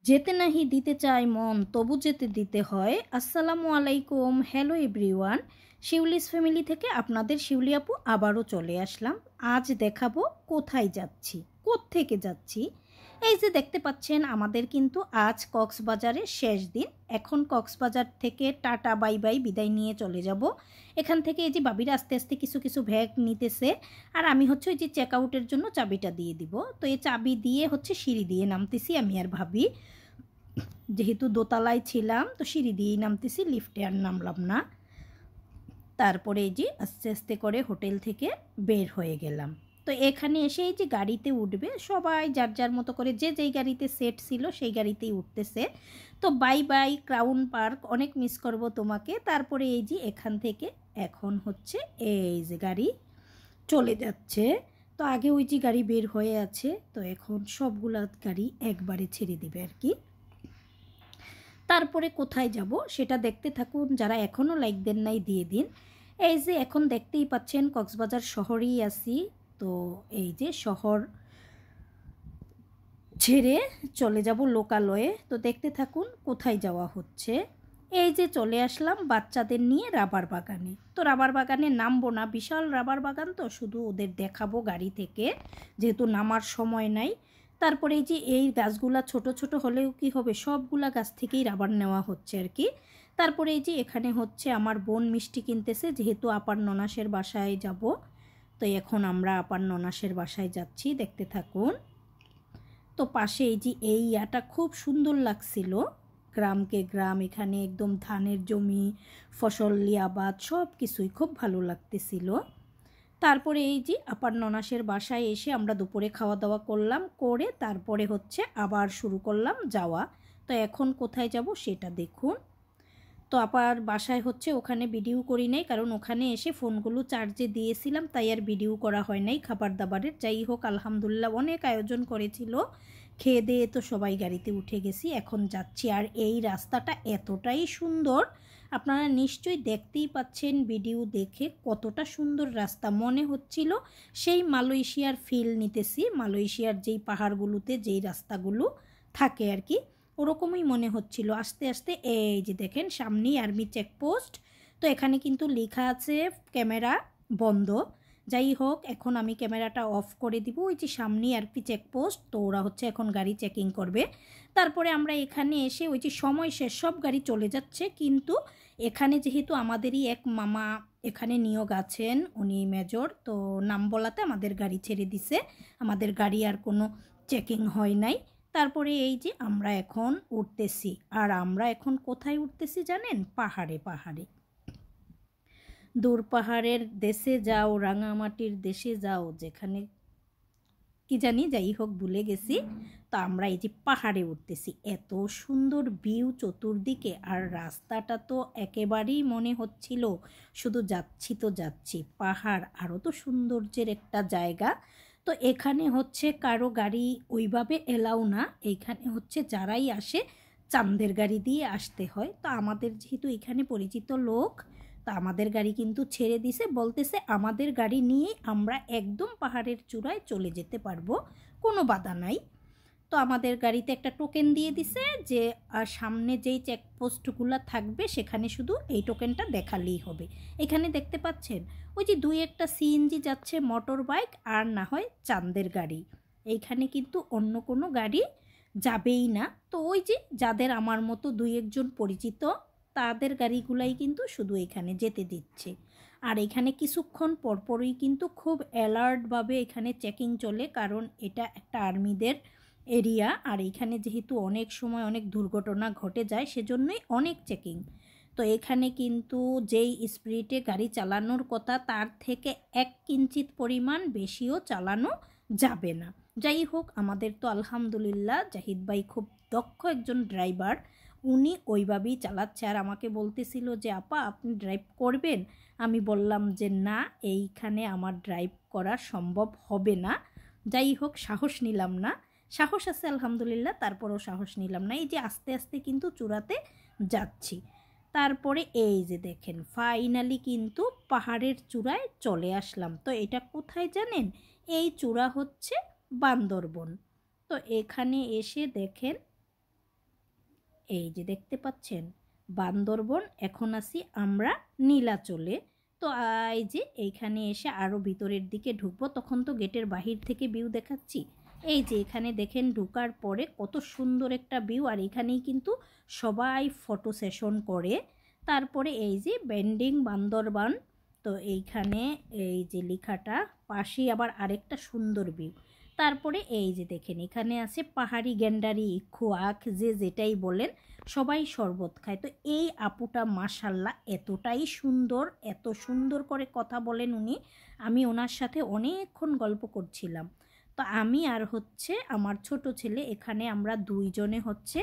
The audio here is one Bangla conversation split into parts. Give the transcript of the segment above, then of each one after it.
যেতে নাহি দিতে চায় মন তবু যেতে দিতে হয়। আসসালামু আলাইকুম, হ্যালো এভরিওয়ান। শিউলিস ফ্যামিলি থেকে আপনাদের শিউলি আপু আবারও চলে আসলাম। আজ দেখাবো কোথায় যাচ্ছি, কোত্থেকে যাচ্ছি। এই যে দেখতে পাচ্ছেন, আমাদের কিন্তু আজ কক্সবাজারের শেষ দিন। এখন কক্সবাজার থেকে টাটা বাই বাই বিদায় নিয়ে চলে যাব। এখান থেকে এই যে বাবিরা আস্তে আস্তে কিছু কিছু ব্যাগ নিতেছে, আর আমি হচ্ছে ওই যে চেক আউটের জন্য চাবিটা দিয়ে দিব। তো এই চাবি দিয়ে হচ্ছে সিঁড়ি দিয়ে নামতেছি আমি আর ভাবি। যেহেতু দোতলায় ছিলাম তো সিঁড়ি দিয়েই নামতেছি, লিফটে আর নামলাম না। তারপরে এই যে আস্তে আস্তে করে হোটেল থেকে বের হয়ে গেলাম। তো এখানে এসে এই যে গাড়িতে উঠবে সবাই, যার যার মতো করে যে যেই গাড়িতে সেট ছিল সেই গাড়িতেই উঠতেছে। তো বাই বাই ক্রাউন পার্ক, অনেক মিস করব তোমাকে। তারপরে এই যে এখান থেকে এখন হচ্ছে এই যে গাড়ি চলে যাচ্ছে। তো আগে ওই যে গাড়ি বের হয়ে আছে, তো এখন সবগুলা গাড়ি একবারে ছেড়ে দিবে আর কি। তারপরে কোথায় যাব সেটা দেখতে থাকুন। যারা এখনও লাইক দেন নাই দিয়ে দিন। এই যে এখন দেখতেই পাচ্ছেন কক্সবাজার শহরেই আছি। তো এই যে শহর ছেড়ে চলে যাব লোকালয়ে। তো দেখতে থাকুন কোথায় যাওয়া হচ্ছে। এই যে চলে আসলাম বাচ্চাদের নিয়ে রাবার বাগানে। তো রাবার বাগানে নামবো না, বিশাল রাবার বাগান, তো শুধু ওদের দেখাবো গাড়ি থেকে, যেহেতু নামার সময় নাই। তারপরে এই যে এই গাছগুলা ছোট ছোট হলেও কি হবে, সবগুলা গাছ থেকেই রাবার নেওয়া হচ্ছে আর কি। তারপরে এই যে এখানে হচ্ছে আমার বোন মিষ্টি কিনতেছে, যেহেতু আপার ননাসের বাসায় যাব। তো এখন আমরা আপার ননাসের বাসায় যাচ্ছি, দেখতে থাকুন। তো পাশে এই যে এই ইয়াটা খুব সুন্দর লাগছিল, গ্রামকে গ্রাম, এখানে একদম ধানের জমি, ফসলি আবাদ, সব কিছুই খুব ভালো লাগতেছিল। তারপরে এই যে আপার ননাসের বাসায় এসে আমরা দুপুরে খাওয়া দাওয়া করলাম, করে তারপরে হচ্ছে আবার শুরু করলাম যাওয়া। তো এখন কোথায় যাব সেটা দেখুন। তো আপার বাসায় হচ্ছে ওখানে ভিডিও করি নাই, কারণ ওখানে এসে ফোনগুলো চার্জে দিয়েছিলাম, তাই আর ভিডিও করা হয় নাই খাবার দাবারের। যাই হোক, আলহামদুলিল্লাহ অনেক আয়োজন করেছিল। খেয়ে দিয়ে তো সবাই গাড়িতে উঠে গেছি, এখন যাচ্ছি। আর এই রাস্তাটা এতটাই সুন্দর, আপনারা নিশ্চয়ই দেখতেই পাচ্ছেন ভিডিও দেখে কতটা সুন্দর রাস্তা। মনে হচ্ছিল সেই মালয়েশিয়ার ফিল নিতেছি, মালয়েশিয়ার যেই পাহাড়গুলোতে যেই রাস্তাগুলো থাকে আর কি, ওরকমই মনে হচ্ছিল। আস্তে আস্তে এই যে দেখেন সামনেই আর্মি চেকপোস্ট। তো এখানে কিন্তু লেখা আছে ক্যামেরা বন্ধ। যাই হোক, এখন আমি ক্যামেরাটা অফ করে দিব। ওই যে সামনেই আরপি চেকপোস্ট, তো ওরা হচ্ছে এখন গাড়ি চেকিং করবে। তারপরে আমরা এখানে এসে ওই যে সময় শেষ, সব গাড়ি চলে যাচ্ছে, কিন্তু এখানে যেহেতু আমাদেরই এক মামা এখানে নিয়োগ আছেন, উনি মেজর, তো নাম বলাতে আমাদের গাড়ি ছেড়ে দিছে। আমাদের গাড়ি আর কোনো চেকিং হয় নাই। তারপরে এই যে আমরা এখন উঠতেছি, আর আমরা এখন কোথায় উঠতেছি জানেন? পাহাড়ে। পাহাড়ে দূর পাহাড়ের দেশে যাও, রাঙামাটির দেশে যাও, যেখানে কি জানি, যাই হোক ভুলে গেছি। তো আমরা এই যে পাহাড়ে উঠতেছি, এত সুন্দর ভিউ চতুর্দিকে, আর রাস্তাটা তো একেবারেই মনে হচ্ছিল শুধু যাচ্ছি তো যাচ্ছি। পাহাড় আরও তো সৌন্দর্যের একটা জায়গা। তো এখানে হচ্ছে কারো গাড়ি ওইভাবে এলাও না, এইখানে হচ্ছে যারাই আসে চাঁদের গাড়ি দিয়ে আসতে হয়। তো আমাদের যেহেতু এখানে পরিচিত লোক, তা আমাদের গাড়ি কিন্তু ছেড়ে দিছে, বলতেছে আমাদের গাড়ি নিয়ে আমরা একদম পাহাড়ের চূড়ায় চলে যেতে পারবো, কোনো বাধা নাই। তো আমাদের গাড়িতে একটা টোকেন দিয়ে দিছে যে সামনে যেই চেকপোস্টগুলো থাকবে সেখানে শুধু এই টোকেনটা দেখালেই হবে। এখানে দেখতে পাচ্ছেন ওই যে দুই একটা সিএনজি যাচ্ছে, মোটর বাইক, আর না হয় চাঁদের গাড়ি। এইখানে কিন্তু অন্য কোনো গাড়ি যাবেই না। তো ওই যে যাদের আমার মতো দুই একজন পরিচিত, তাদের গাড়িগুলাই কিন্তু শুধু এখানে যেতে দিচ্ছে। আর এখানে কিছুক্ষণ পরপরই কিন্তু খুব অ্যালার্টভাবে এখানে চেকিং চলে, কারণ এটা একটা আর্মিদের এরিয়া। আর এখানে যেহেতু অনেক সময় অনেক দুর্ঘটনা ঘটে যায়, সেজন্যই অনেক চেকিং। তো এখানে কিন্তু যেই স্পিডে গাড়ি চালানোর কথা তার থেকে এক কিঞ্চিত পরিমাণ বেশিও চালানো যাবে না। যাই হোক, আমাদের তো আলহামদুলিল্লাহ জাহিদ ভাই খুব দক্ষ একজন ড্রাইভার, উনি ওইভাবেই চালাচ্ছে। আর আমাকে বলতেছিল যে আপা আপনি ড্রাইভ করবেন? আমি বললাম যে না, এইখানে আমার ড্রাইভ করা সম্ভব হবে না। যাই হোক, সাহস নিলাম না। সাহস আছে আলহামদুলিল্লাহ, তারপরেও সাহস নিলাম না। এই যে আস্তে আস্তে কিন্তু চূড়াতে যাচ্ছি। তারপরে এই যে দেখেন ফাইনালি কিন্তু পাহাড়ের চূড়ায় চলে আসলাম। তো এটা কোথায় জানেন? এই চূড়া হচ্ছে বান্দরবন। তো এখানে এসে দেখেন এই যে দেখতে পাচ্ছেন বান্দরবন, এখন আছি আমরা নীলাচলে। তো এই যে এইখানে এসে আরও ভিতরের দিকে ঢুকবো, তখন তো গেটের বাহির থেকে ভিউ দেখাচ্ছি। এই যে এখানে দেখেন ঢুকার পরে কত সুন্দর একটা ভিউ, আর এখানেই কিন্তু সবাই ফটো সেশন করে। তারপরে এই যে বেন্ডিং বান্দরবান, তো এইখানে এই যে লেখাটা, পাশেই আবার আরেকটা সুন্দর ভিউ। তারপরে এই যে দেখেন এখানে আছে পাহাড়ি গ্যান্ডারি, খোয়াক, যে যেটাই বলেন, সবাই শরবত খায়। তো এই আপুটা মাশাল্লাহ এতটাই সুন্দর, এত সুন্দর করে কথা বলেন উনি। আমি ওনার সাথে অনেকক্ষণ গল্প করছিলাম। তো আমি আর হচ্ছে আমার ছোট ছেলে, এখানে আমরা দুইজনে হচ্ছে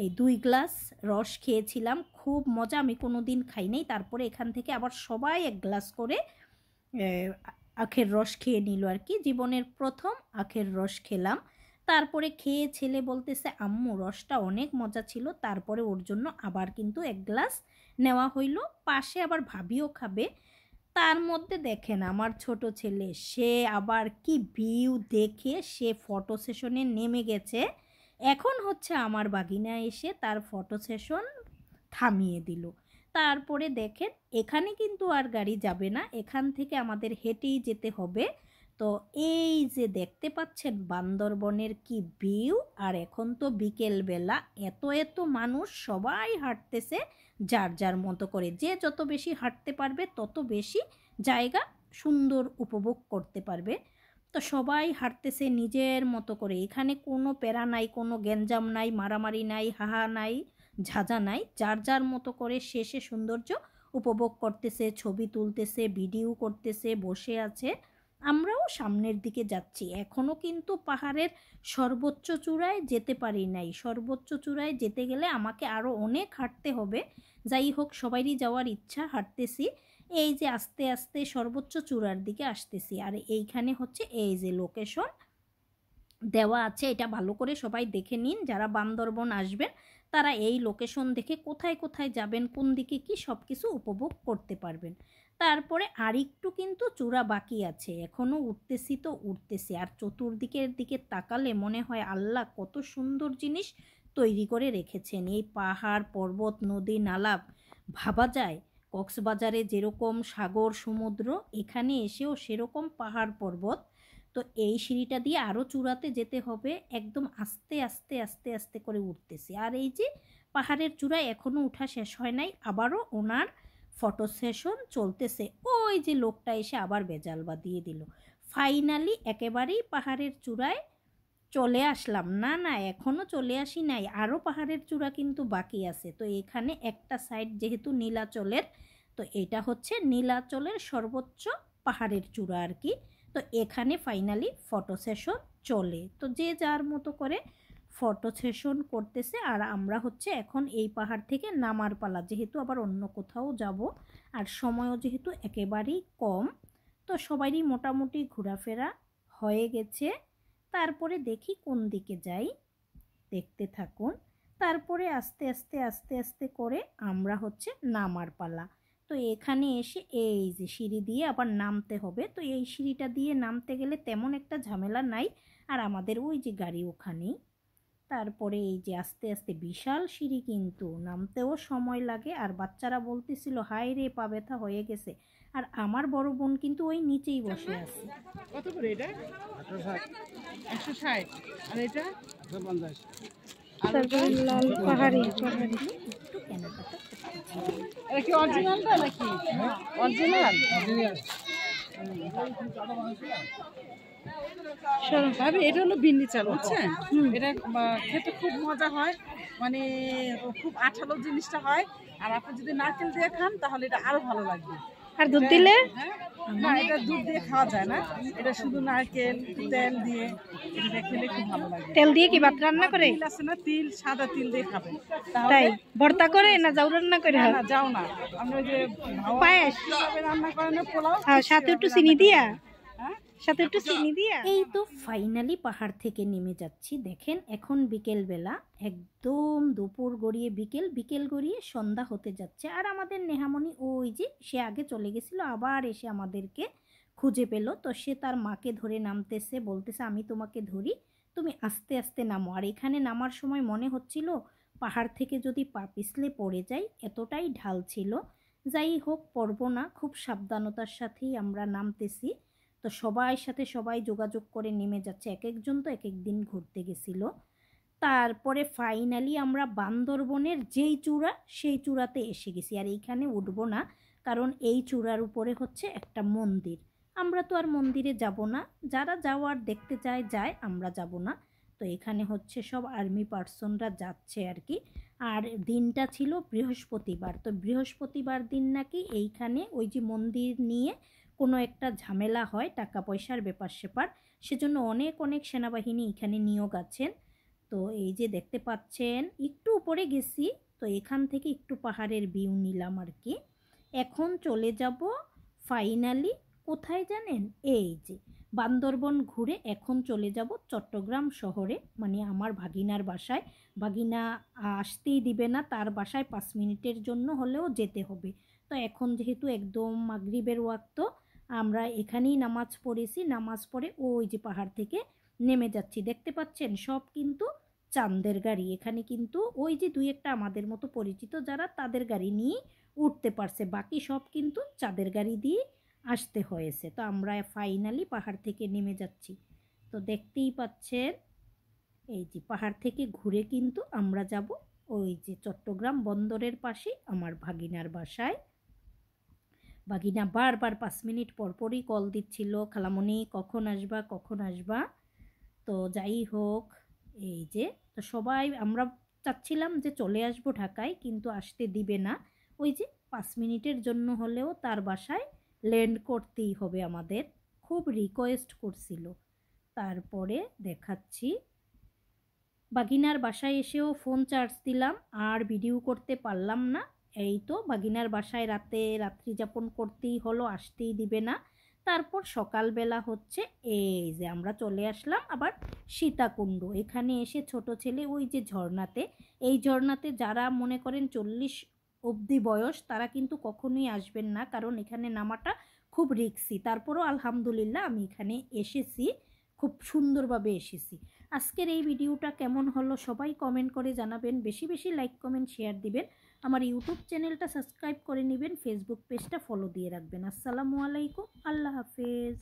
এই 2 গ্লাস রস খেয়েছিলাম, খুব মজা, আমি কোনো দিন খাই নাই। তারপরে এখান থেকে আবার সবাই 1 গ্লাস করে আখের রস খেয়ে নিল আর কি, জীবনের প্রথম আখের রস খেলাম। তারপরে খেয়ে ছেলে বলতেছে আম্মু রসটা অনেক মজা ছিল। তারপরে ওর জন্য আবার কিন্তু 1 গ্লাস নেওয়া হইল, পাশে আবার ভাবিও খাবে। তার মধ্যে দেখেন আমার ছোট ছেলে, সে আবার কি ভিউ দেখে সে ফটো সেশনে নেমে গেছে। এখন হচ্ছে আমার বাগিনা এসে তার ফটো সেশন থামিয়ে দিল। তারপরে দেখেন এখানে কিন্তু আর গাড়ি যাবে না, এখান থেকে আমাদের হেঁটেই যেতে হবে। তো এই যে দেখতে পাচ্ছেন বান্দরবনের কি ভিউ, আর এখন তো বিকেলবেলা, এত এত মানুষ সবাই হাঁটতেছে যার যার মতো করে, যে যত বেশি হাঁটতে পারবে তত বেশি জায়গা সুন্দর উপভোগ করতে পারবে। তো সবাই হাঁটতেছে নিজের মতো করে, এখানে কোনো প্যারা নাই, কোনো গ্যাঞ্জাম নাই, মারামারি নাই, হাহা নাই, ঝাঁঝা নাই, যার যার মতো করে শেষে সৌন্দর্য উপভোগ করতেছে, ছবি তুলতেছে, ভিডিও করতেছে, বসে আছে। আমরাও সামনের দিকে যাচ্ছি, এখনও কিন্তু পাহাড়ের সর্বোচ্চ চূড়ায় যেতে পারি নাই। সর্বোচ্চ চূড়ায় যেতে গেলে আমাকে আরও অনেক হাঁটতে হবে। যাই হোক, সবারই যাওয়ার ইচ্ছা, হাঁটতেছি। এই যে আস্তে আস্তে সর্বোচ্চ চূড়ার দিকে আসতেছি, আর এইখানে হচ্ছে এই যে লোকেশন দেওয়া আছে, এটা ভালো করে সবাই দেখে নিন। যারা বান্দরবন আসবেন তারা এই লোকেশন দেখে কোথায় কোথায় যাবেন, কোন দিকে কি, সব কিছু উপভোগ করতে পারবেন। তারপরে আরেকটু কিন্তু চূড়া বাকি আছে, এখনও উঠতেছি তো উঠতেছি। আর চতুর্দিকের দিকে তাকালে মনে হয় আল্লাহ কত সুন্দর জিনিস তৈরি করে রেখেছেন। এই পাহাড় পর্বত নদী নালা, ভাবা যায় কক্সবাজারে যেরকম সাগর সমুদ্র, এখানে এসেও সেরকম পাহাড় পর্বত। তো এই সিঁড়িটা দিয়ে আরও চূড়াতে যেতে হবে, একদম আস্তে আস্তে আস্তে আস্তে করে উঠতেছি। আর এই যে পাহাড়ের চূড়ায় এখনও উঠা শেষ হয় নাই, আবারও ওনার ফটো সেশন চলতেছে। ওই যে লোকটা এসে আবার বেজাল দিয়ে দিল। ফাইনালি একেবারেই পাহাড়ের চূড়ায় চলে আসলাম। না না, এখনও চলে আসি নাই, আরও পাহাড়ের চূড়া কিন্তু বাকি আছে। তো এখানে একটা সাইড যেহেতু নীলাচলের, তো এটা হচ্ছে নীলাচলের সর্বোচ্চ পাহাড়ের চূড়া আর কি। তো এখানে ফাইনালি ফটো সেশন চলে, তো যে যার মতো করে ফটো সেশন করতেছে। আর আমরা হচ্ছে এখন এই পাহাড় থেকে নামার পালা, যেহেতু আবার অন্য কোথাও যাব, আর সময়ও যেহেতু একেবারেই কম। তো সবারই মোটামুটি ঘোরাফেরা হয়ে গেছে। তারপরে দেখি কোন দিকে যাই, দেখতে থাকুন। তারপরে আস্তে আস্তে আস্তে আস্তে করে আমরা হচ্ছে নামার পালা। তো এখানে এসে এই যে সিঁড়ি দিয়ে আবার নামতে হবে। তো এই সিঁড়িটা দিয়ে নামতে গেলে তেমন একটা ঝামেলা নাই, আর আমাদের ওই যে গাড়ি ওখানেই। তারপরে এই যে আস্তে আস্তে বিশাল সিঁড়ি, কিন্তু নামতেও সময় লাগে। আর বাচ্চারা বলতেছিল হায় রে পা ব্যথা হয়ে গেছে, আর আমার বড় বোন কিন্তু ওই নিচেই বসে আছে। কত করে এটা? 160। আর এটা 150। তারপরে লাল পাহাড়ি পাহাড়ি একটু কেনাকাটা এটা কি অরিজিনালটা নাকি? অরিজিনাল। ভাবি এটা হলো বিন্নি চাল, বুঝছেন? এটা খেতে খুব মজা হয়, মানে খুব আঠালো জিনিসটা হয়। আর আপনি যদি নারকেল দিয়ে খান তাহলে এটা আরো ভালো লাগবে। আর দুধ দিলে? না, এটা দুধ দিয়ে খাওয়া যায় না, এটা শুধু নারকেল তেল দিয়ে এটা খেলে খুব ভালো লাগে। তেল দিয়ে কি ভাত রান্না করে? তিল আছে না, তিল, সাদা তিল দিয়ে খাবেন। তাই ভর্তা করে না যাও রান্না করে? না যাও না, আমরা যে পায়েস রান্না করেন না, পোলাও, সাথে একটু চিনি দিয়া, সাথে একটু চিনি দিয়া। এই তো ফাইনালি পাহাড় থেকে নেমে যাচ্ছি। দেখেন এখন বিকেলবেলা, একদম দুপুর গড়িয়ে বিকেল গড়িয়ে সন্ধ্যা হতে যাচ্ছে। আর আমাদের নেহামণি ওই যে সে আগে চলে গেছিল, আবার এসে আমাদেরকে খুঁজে পেল। তো সে তার মাকে ধরে নামতেছে, বলতেছে আমি তোমাকে ধরি, তুমি আস্তে আস্তে নামো। আর এখানে নামার সময় মনে হচ্ছিল পাহাড় থেকে যদি পা পিছলে পড়ে যাই, এতটাই ঢাল ছিল। যাই হোক, পড়ব না, খুব সাবধানতার সাথেই আমরা নামতেছি। তো সবার সাথে সবাই যোগাযোগ করে নেমে যাচ্ছে, এক একজন তো এক এক দিন ঘুরতে গেছিল। তারপরে ফাইনালি আমরা বান্দরবনের যেই চূড়া সেই চূড়াতে এসে গেছি। আর এইখানে উঠবো না, কারণ এই চূড়ার উপরে হচ্ছে একটা মন্দির। আমরা তো আর মন্দিরে যাব না, যারা যাওয়ার দেখতে চায় যায়, আমরা যাব না। তো এখানে হচ্ছে সব আর্মি পার্সনরা যাচ্ছে আর কি। আর দিনটা ছিল বৃহস্পতিবার। তো বৃহস্পতিবার দিন নাকি এইখানে ওই যে মন্দির নিয়ে কোনো একটা ঝামেলা হয়, টাকা পয়সার ব্যাপার স্যাপার, সেজন্য অনেক অনেক সেনাবাহিনী এখানে নিয়োগ আছেন। তো এই যে দেখতে পাচ্ছেন, একটু উপরে গেছি, তো এখান থেকে একটু পাহাড়ের ভিউ নিলাম আর কি। এখন চলে যাব ফাইনালি কোথায় জানেন, এই যে বান্দরবন ঘুরে এখন চলে যাব চট্টগ্রাম শহরে, মানে আমার ভাগিনার বাসায়। ভাগিনা আসতেই দিবে না, তার বাসায় 5 মিনিটের জন্য হলেও যেতে হবে। তো এখন যেহেতু একদম মাগরিবের ওয়াক্ত, আমরা এখানেই নামাজ পড়েছি, নামাজ পড়ে ওই যে পাহাড় থেকে নেমে যাচ্ছি। দেখতে পাচ্ছেন সব কিন্তু চাঁদের গাড়ি। এখানে কিন্তু ওই যে দুই একটা আমাদের মতো পরিচিত যারা, তাদের গাড়ি নিয়ে উঠতে পারছে, বাকি সব কিন্তু চাঁদের গাড়ি দিয়ে আসতে হয়েছে। তো আমরা ফাইনালি পাহাড় থেকে নেমে যাচ্ছি। তো দেখতেই পাচ্ছেন, এই যে পাহাড় থেকে ঘুরে কিন্তু আমরা যাব ওই যে চট্টগ্রাম বন্দরের পাশে আমার ভাগিনার বাসায়। ভাগিনা বারবার 5 মিনিট পরপরই কল দিচ্ছিল, খালামণি কখন আসবা কখন আসবা। তো যাই হোক, এই যে তো সবাই আমরা চাচ্ছিলাম যে চলে আসবো ঢাকায়, কিন্তু আসতে দিবে না। ওই যে 5 মিনিটের জন্য হলেও তার বাসায় ল্যান্ড করতেই হবে আমাদের, খুব রিকোয়েস্ট করছিল। তারপরে দেখাচ্ছি, বাগিনার বাসায় এসেও ফোন চার্জ দিলাম, আর ভিডিও করতে পারলাম না। এই তো বাগিনার বাসায় রাত্রি যাপন করতেই হলো, আসতেই দিবে না। তারপর সকালবেলা হচ্ছে এই যে আমরা চলে আসলাম আবার সীতাকুণ্ড। এখানে এসে ছোট ছেলে ওই যে ঝর্ণাতে, এই ঝর্ণাতে যারা মনে করেন 40 অবধি বয়স, তারা কিন্তু কখনোই আসবেন না, কারণ এখানে নামাটা খুব রিস্কি। তারপরও আলহামদুলিল্লাহ আমি এখানে এসেছি, খুব সুন্দরভাবে এসেছি। আজকের এই ভিডিওটা কেমন হলো সবাই কমেন্ট করে জানাবেন, বেশি বেশি লাইক কমেন্ট শেয়ার দিবেন, আমার ইউটিউব চ্যানেলটা সাবস্ক্রাইব করে নেবেন, ফেসবুক পেজটা ফলো দিয়ে রাখবেন। আসসালামু আলাইকুম, আল্লাহ হাফেজ।